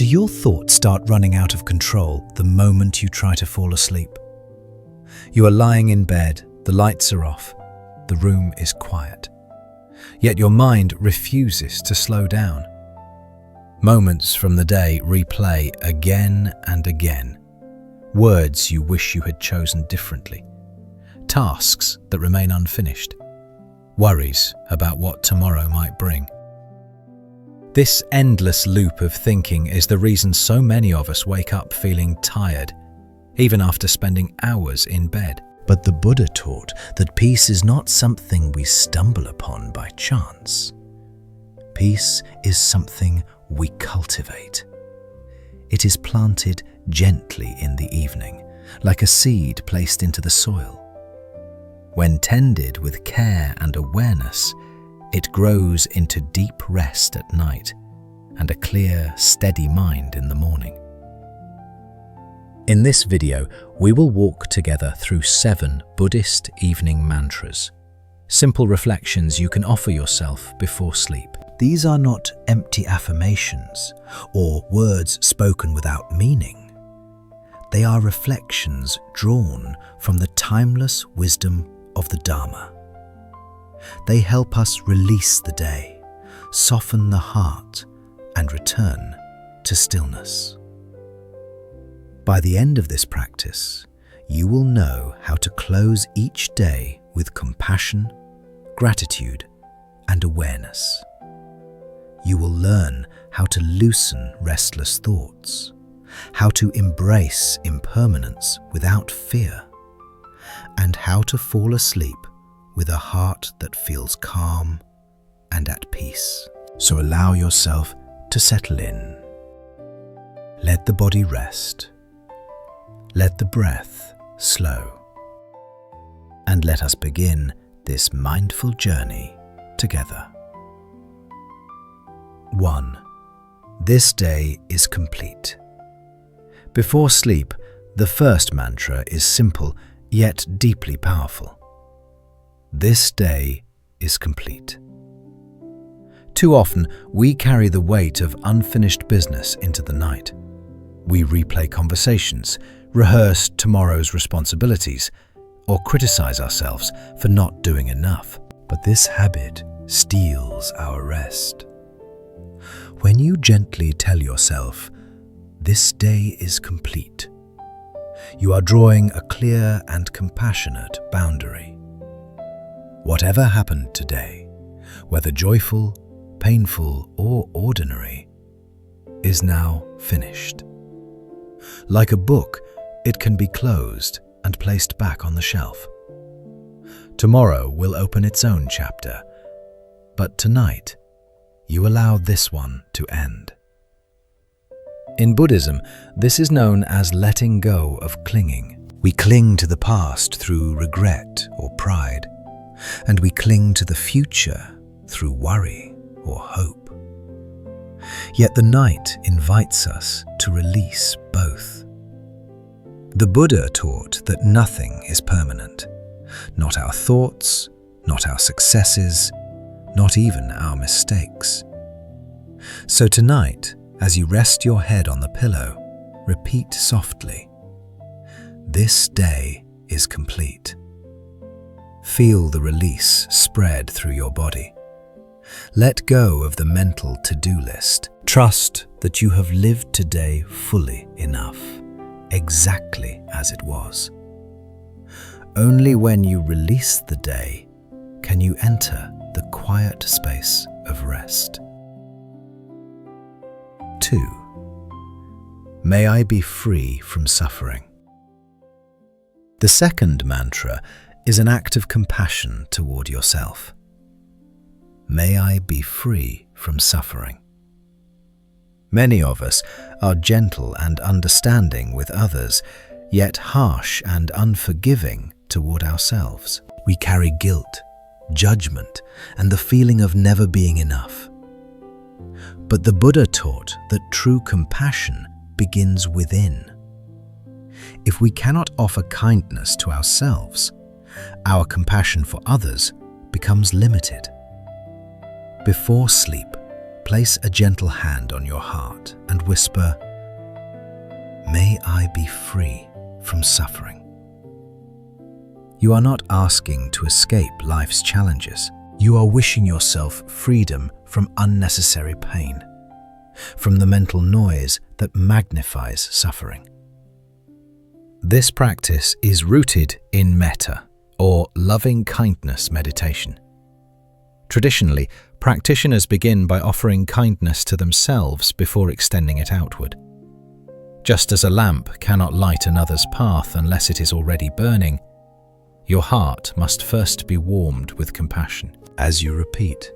Do your thoughts start running out of control the moment you try to fall asleep? You are lying in bed, the lights are off, the room is quiet. Yet your mind refuses to slow down. Moments from the day replay again and again. Words you wish you had chosen differently. Tasks that remain unfinished. Worries about what tomorrow might bring. This endless loop of thinking is the reason so many of us wake up feeling tired, even after spending hours in bed. But the Buddha taught that peace is not something we stumble upon by chance. Peace is something we cultivate. It is planted gently in the evening, like a seed placed into the soil. When tended with care and awareness, it grows into deep rest at night and a clear, steady mind in the morning. In this video, we will walk together through 7 Buddhist evening mantras, simple reflections you can offer yourself before sleep. These are not empty affirmations or words spoken without meaning. They are reflections drawn from the timeless wisdom of the Dharma. They help us release the day, soften the heart, and return to stillness. By the end of this practice, you will know how to close each day with compassion, gratitude, and awareness. You will learn how to loosen restless thoughts, how to embrace impermanence without fear, and how to fall asleep with a heart that feels calm and at peace. So allow yourself to settle in. Let the body rest. Let the breath slow. And let us begin this mindful journey together. 1. This day is complete. Before sleep, the first mantra is simple yet deeply powerful. This day is complete. Too often, we carry the weight of unfinished business into the night. We replay conversations, rehearse tomorrow's responsibilities, or criticize ourselves for not doing enough. But this habit steals our rest. When you gently tell yourself, "This day is complete," you are drawing a clear and compassionate boundary. Whatever happened today, whether joyful, painful, or ordinary, is now finished. Like a book, it can be closed and placed back on the shelf. Tomorrow will open its own chapter, but tonight, you allow this one to end. In Buddhism, this is known as letting go of clinging. We cling to the past through regret or pride, and we cling to the future through worry or hope. Yet the night invites us to release both. The Buddha taught that nothing is permanent, not our thoughts, not our successes, not even our mistakes. So tonight, as you rest your head on the pillow, repeat softly, "This day is complete." Feel the release spread through your body. Let go of the mental to-do list. Trust that you have lived today fully enough, exactly as it was. Only when you release the day can you enter the quiet space of rest. 2. May I be free from suffering. The second mantra is an act of compassion toward yourself. May I be free from suffering. Many of us are gentle and understanding with others, yet harsh and unforgiving toward ourselves. We carry guilt, judgment, and the feeling of never being enough. But the Buddha taught that true compassion begins within. If we cannot offer kindness to ourselves, our compassion for others becomes limited. Before sleep, place a gentle hand on your heart and whisper, "May I be free from suffering." You are not asking to escape life's challenges. You are wishing yourself freedom from unnecessary pain, from the mental noise that magnifies suffering. This practice is rooted in metta, or loving kindness meditation. Traditionally, practitioners begin by offering kindness to themselves before extending it outward. Just as a lamp cannot light another's path unless it is already burning, your heart must first be warmed with compassion. As you repeat,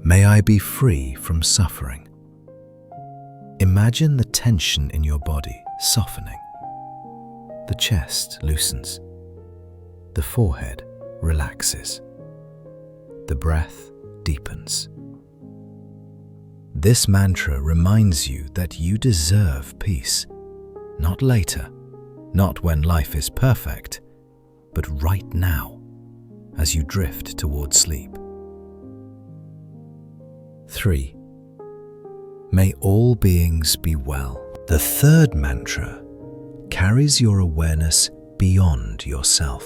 "May I be free from suffering," imagine the tension in your body softening. The chest loosens. The forehead relaxes. The breath deepens. This mantra reminds you that you deserve peace, not later, not when life is perfect, but right now, as you drift towards sleep. 3. May all beings be well. The third mantra carries your awareness beyond yourself.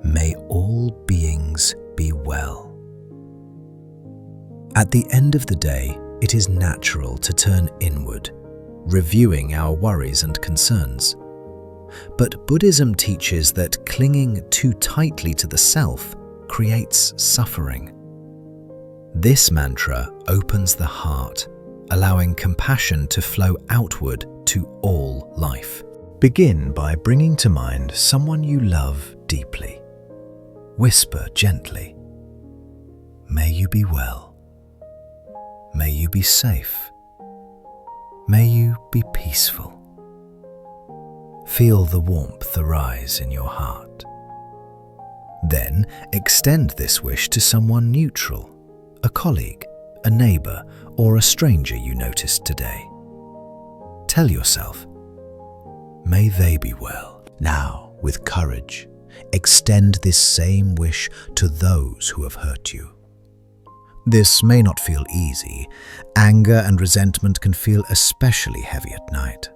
May all beings be well. At the end of the day, it is natural to turn inward, reviewing our worries and concerns. But Buddhism teaches that clinging too tightly to the self creates suffering. This mantra opens the heart, allowing compassion to flow outward to all life. Begin by bringing to mind someone you love deeply. Whisper gently, "May you be well. May you be safe. May you be peaceful." Feel the warmth arise in your heart. Then extend this wish to someone neutral, a colleague, a neighbor, or a stranger you noticed today. Tell yourself, "May they be well." Now, with courage, extend this same wish to those who have hurt you. This may not feel easy. Anger and resentment can feel especially heavy at night.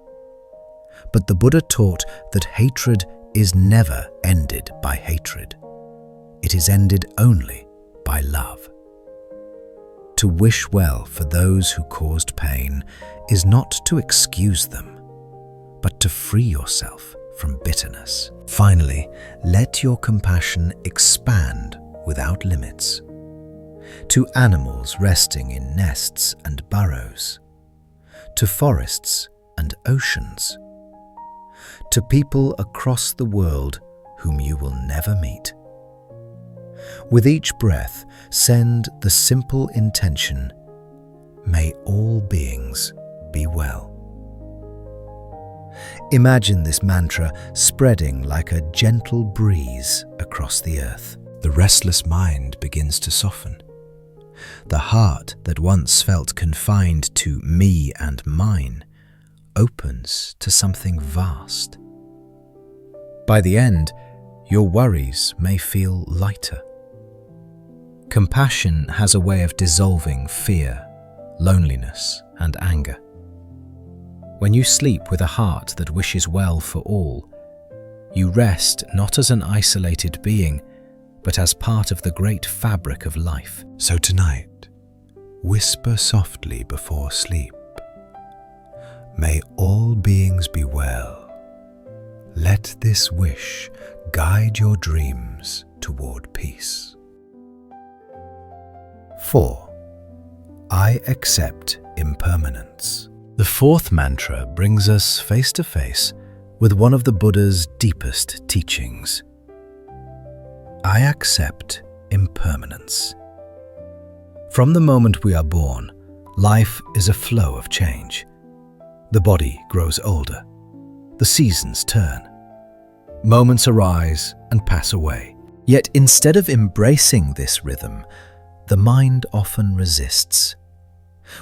But the Buddha taught that hatred is never ended by hatred. It is ended only by love. To wish well for those who caused pain is not to excuse them, but to free yourself from bitterness. Finally, let your compassion expand without limits. To animals resting in nests and burrows, to forests and oceans, to people across the world whom you will never meet. With each breath, send the simple intention, "May all beings be well." Imagine this mantra spreading like a gentle breeze across the earth. The restless mind begins to soften. The heart that once felt confined to me and mine opens to something vast. By the end, your worries may feel lighter. Compassion has a way of dissolving fear, loneliness, and anger. When you sleep with a heart that wishes well for all, you rest not as an isolated being, but as part of the great fabric of life. So tonight, whisper softly before sleep, "May all beings be well." Let this wish guide your dreams toward peace. 4. I accept impermanence. The fourth mantra brings us face to face with one of the Buddha's deepest teachings. I accept impermanence. From the moment we are born, life is a flow of change. The body grows older. The seasons turn. Moments arise and pass away. Yet instead of embracing this rhythm, the mind often resists.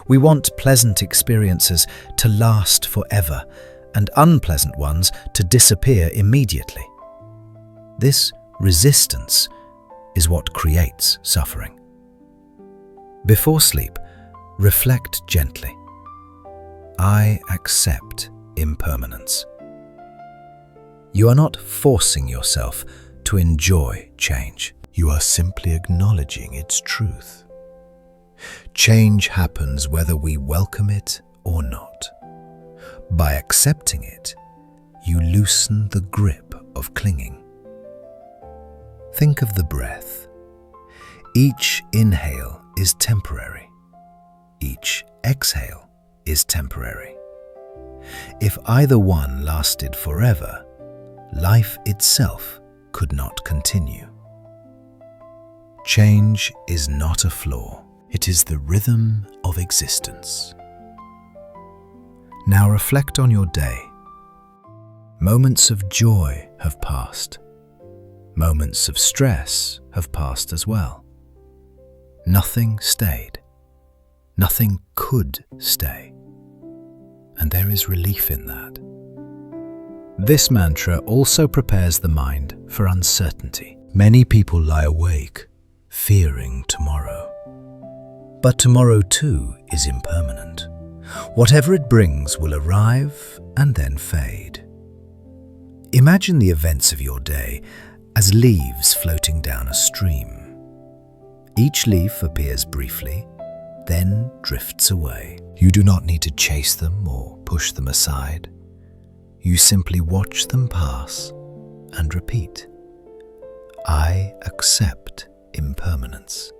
We want pleasant experiences to last forever and unpleasant ones to disappear immediately. This resistance is what creates suffering. Before sleep, reflect gently. I accept impermanence. You are not forcing yourself to enjoy change. You are simply acknowledging its truth. Change happens whether we welcome it or not. By accepting it, you loosen the grip of clinging. Think of the breath. Each inhale is temporary. Each exhale is temporary. If either one lasted forever, life itself could not continue. Change is not a flaw. It is the rhythm of existence. Now reflect on your day. Moments of joy have passed. Moments of stress have passed as well. Nothing stayed. Nothing could stay. And there is relief in that. This mantra also prepares the mind for uncertainty. Many people lie awake, fearing tomorrow. But tomorrow too is impermanent. Whatever it brings will arrive and then fade. Imagine the events of your day as leaves floating down a stream. Each leaf appears briefly, then drifts away. You do not need to chase them or push them aside. You simply watch them pass and repeat. I accept impermanence.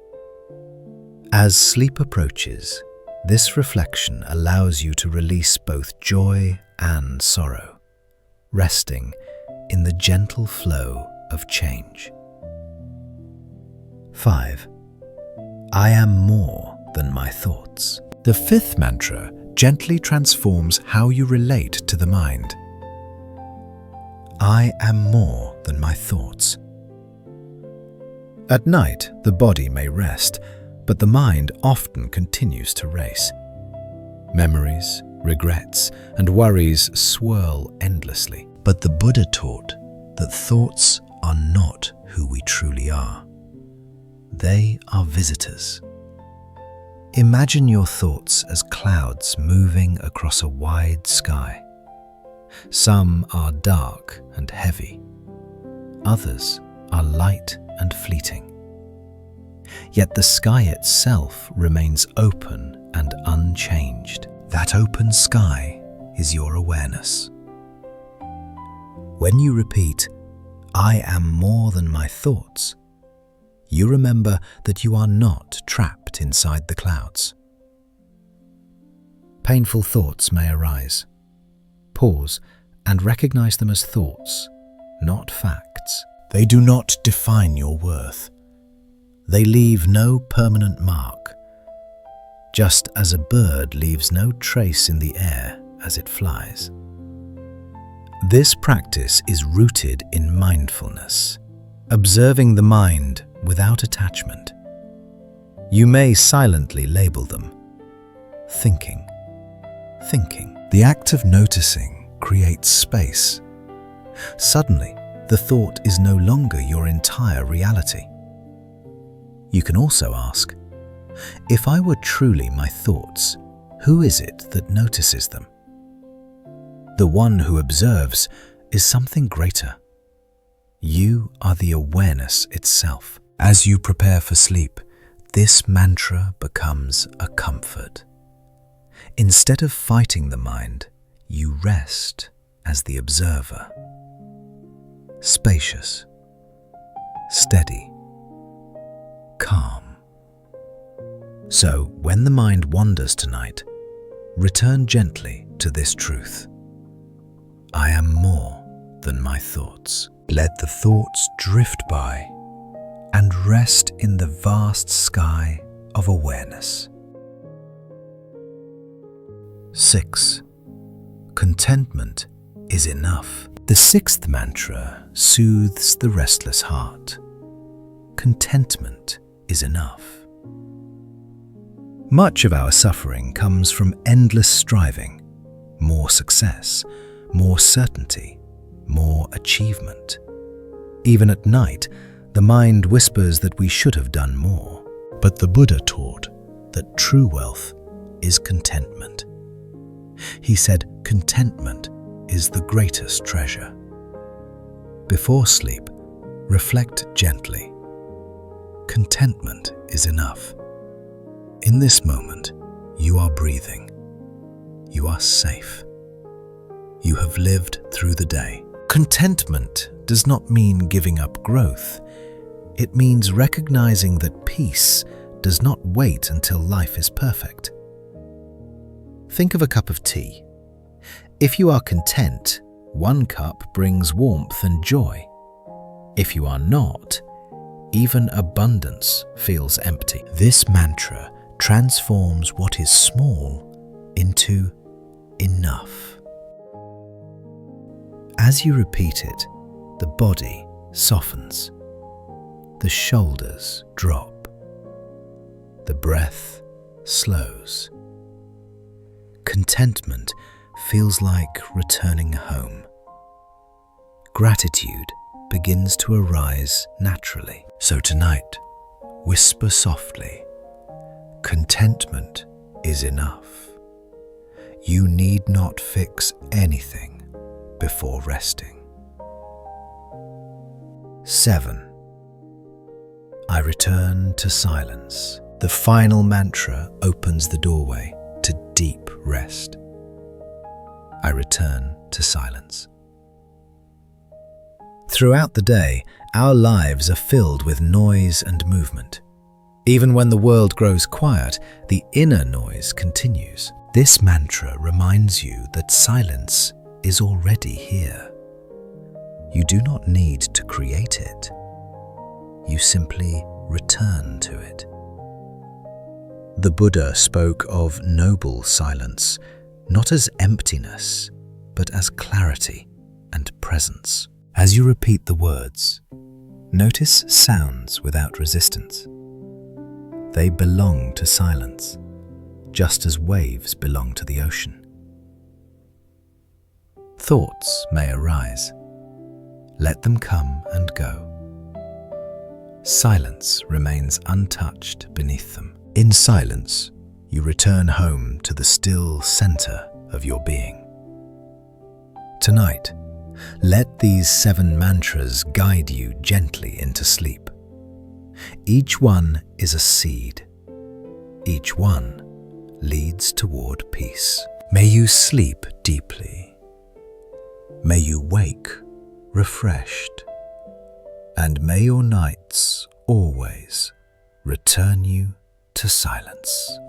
As sleep approaches, this reflection allows you to release both joy and sorrow, resting in the gentle flow of change. 5. I am more than my thoughts. The fifth mantra gently transforms how you relate to the mind. I am more than my thoughts. At night, the body may rest, but the mind often continues to race. Memories, regrets, and worries swirl endlessly. But the Buddha taught that thoughts are not who we truly are. They are visitors. Imagine your thoughts as clouds moving across a wide sky. Some are dark and heavy. Others are light and fleeting. Yet the sky itself remains open and unchanged. That open sky is your awareness. When you repeat, I am more than my thoughts, you remember that you are not trapped inside the clouds. Painful thoughts may arise. Pause and recognize them as thoughts, not facts. They do not define your worth. They leave no permanent mark, just as a bird leaves no trace in the air as it flies. This practice is rooted in mindfulness, observing the mind without attachment. You may silently label them. Thinking. The act of noticing creates space. Suddenly, the thought is no longer your entire reality. You can also ask, if I were truly my thoughts, who is it that notices them? The one who observes is something greater. You are the awareness itself. As you prepare for sleep, this mantra becomes a comfort. Instead of fighting the mind, you rest as the observer. Spacious, steady, calm. So, when the mind wanders tonight, return gently to this truth. I am more than my thoughts. Let the thoughts drift by and rest in the vast sky of awareness. 6. Contentment is enough. The sixth mantra soothes the restless heart. Contentment is enough. Much of our suffering comes from endless striving, more success, more certainty, more achievement. Even at night, the mind whispers that we should have done more. But the Buddha taught that true wealth is contentment. He said contentment is the greatest treasure. Before sleep, reflect gently. Contentment is enough. In this moment, you are breathing. You are safe. You have lived through the day. Contentment does not mean giving up growth. It means recognizing that peace does not wait until life is perfect. Think of a cup of tea. If you are content, one cup brings warmth and joy. If you are not, even abundance feels empty. This mantra transforms what is small into enough. As you repeat it, the body softens, the shoulders drop, the breath slows. Contentment feels like returning home. Gratitude begins to arise naturally. So tonight, whisper softly, contentment is enough. You need not fix anything before resting. 7. I return to silence. The final mantra opens the doorway to deep rest. I return to silence. Throughout the day, our lives are filled with noise and movement. Even when the world grows quiet, the inner noise continues. This mantra reminds you that silence is already here. You do not need to create it. You simply return to it. The Buddha spoke of noble silence, not as emptiness, but as clarity and presence. As you repeat the words, notice sounds without resistance. They belong to silence, just as waves belong to the ocean. Thoughts may arise. Let them come and go. Silence remains untouched beneath them. In silence, you return home to the still center of your being. Tonight, let these 7 mantras guide you gently into sleep. Each one is a seed. Each one leads toward peace. May you sleep deeply. May you wake refreshed. And may your nights always return you to silence.